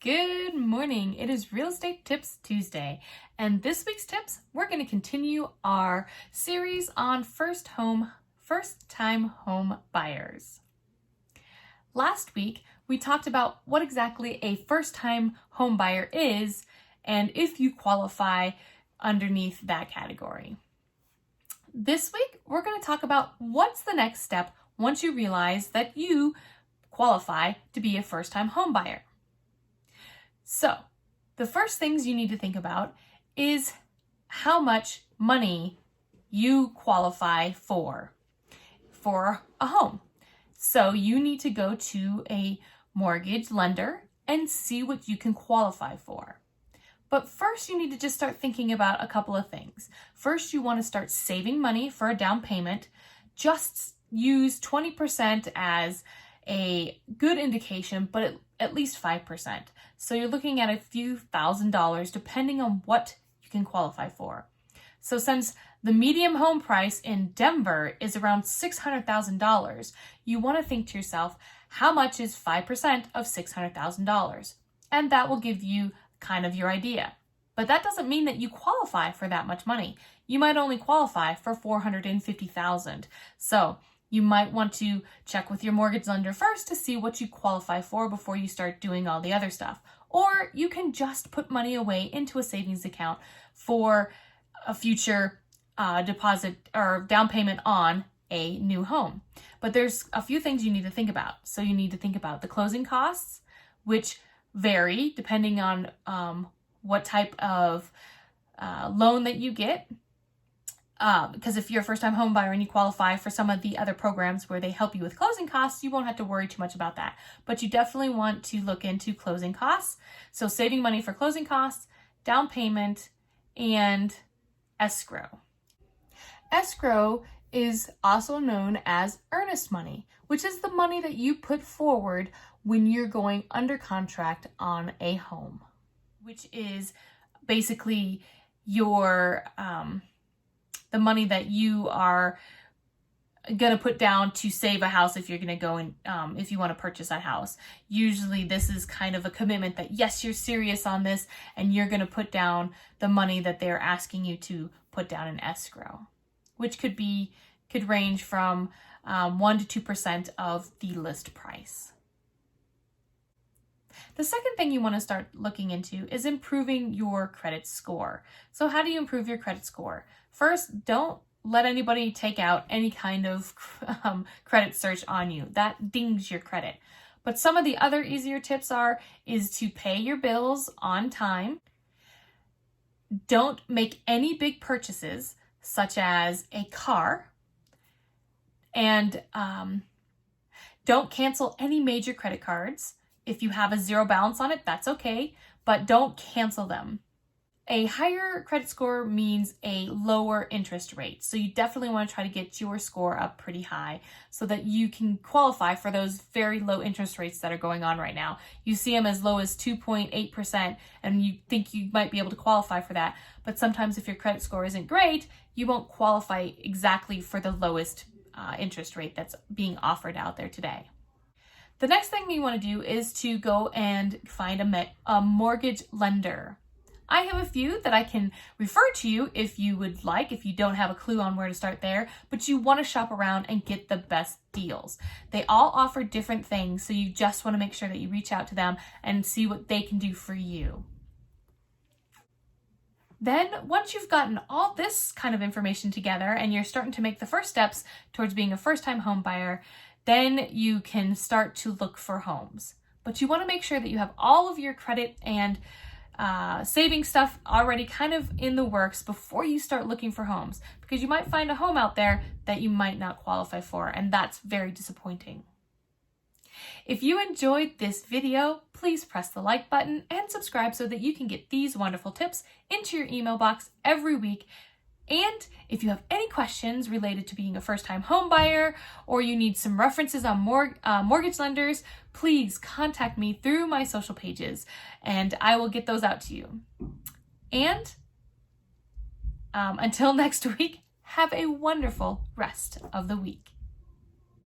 Good morning. It is Real Estate Tips Tuesday, and this week's tips, we're going to continue our series on first-time home buyers. Last week, we talked about what exactly a first-time home buyer is and if you qualify underneath that category. This week, we're going to talk about what's the next step once you realize that you qualify to be a first-time home buyer. So, the first things you need to think about is how much money you qualify for a home. So, you need to go to a mortgage lender and see what you can qualify for. But first, you need to just start thinking about a couple of things. First, you want to start saving money for a down payment. Just use 20% as a good indication, but at least 5%. So you're looking at a few $1,000s depending on what you can qualify for. So since the median home price in Denver is around $600,000, you want to think to yourself, how much is 5% of $600,000? And that will give you kind of your idea. But that doesn't mean that you qualify for that much money. You might only qualify for $450,000. So you might want to check with your mortgage lender first to see what you qualify for before you start doing all the other stuff. Or you can just put money away into a savings account for a future deposit or down payment on a new home. But there's a few things you need to think about. So you need to think about the closing costs, which vary depending on what type of loan that you get. Because if you're a first-time home buyer and you qualify for some of the other programs where they help you with closing costs, you won't have to worry too much about that. But you definitely want to look into closing costs. So saving money for closing costs, down payment, and escrow. Escrow is also known as earnest money, which is the money that you put forward when you're going under contract on a home, which is basically your the money that you are going to put down to save a house if you're going to go and if you want to purchase a house. Usually this is kind of a commitment that yes, you're serious on this and you're going to put down the money that they're asking you to put down in escrow, which could range from 1 to 2% of the list price. The second thing you want to start looking into is improving your credit score. So how do you improve your credit score? First, don't let anybody take out any kind of credit search on you. That dings your credit. But some of the other easier tips is to pay your bills on time. Don't make any big purchases, such as a car. And don't cancel any major credit cards. If you have a zero balance on it, that's okay, but don't cancel them. A higher credit score means a lower interest rate. So you definitely want to try to get your score up pretty high so that you can qualify for those very low interest rates that are going on right now. You see them as low as 2.8% and you think you might be able to qualify for that. But sometimes if your credit score isn't great, you won't qualify exactly for the lowest interest rate that's being offered out there today. The next thing you want to do is to go and find a mortgage lender. I have a few that I can refer to you if you would like, if you don't have a clue on where to start there, but you want to shop around and get the best deals. They all offer different things, so you just want to make sure that you reach out to them and see what they can do for you. Then, once you've gotten all this kind of information together and you're starting to make the first steps towards being a first-time home buyer, then you can start to look for homes. But you want to make sure that you have all of your credit and saving stuff already kind of in the works before you start looking for homes, because you might find a home out there that you might not qualify for, and that's very disappointing. If you enjoyed this video, please press the like button and subscribe so that you can get these wonderful tips into your email box every week. And if you have any questions related to being a first-time home buyer or you need some references on mortgage lenders, please contact me through my social pages and I will get those out to you. And until next week, have a wonderful rest of the week.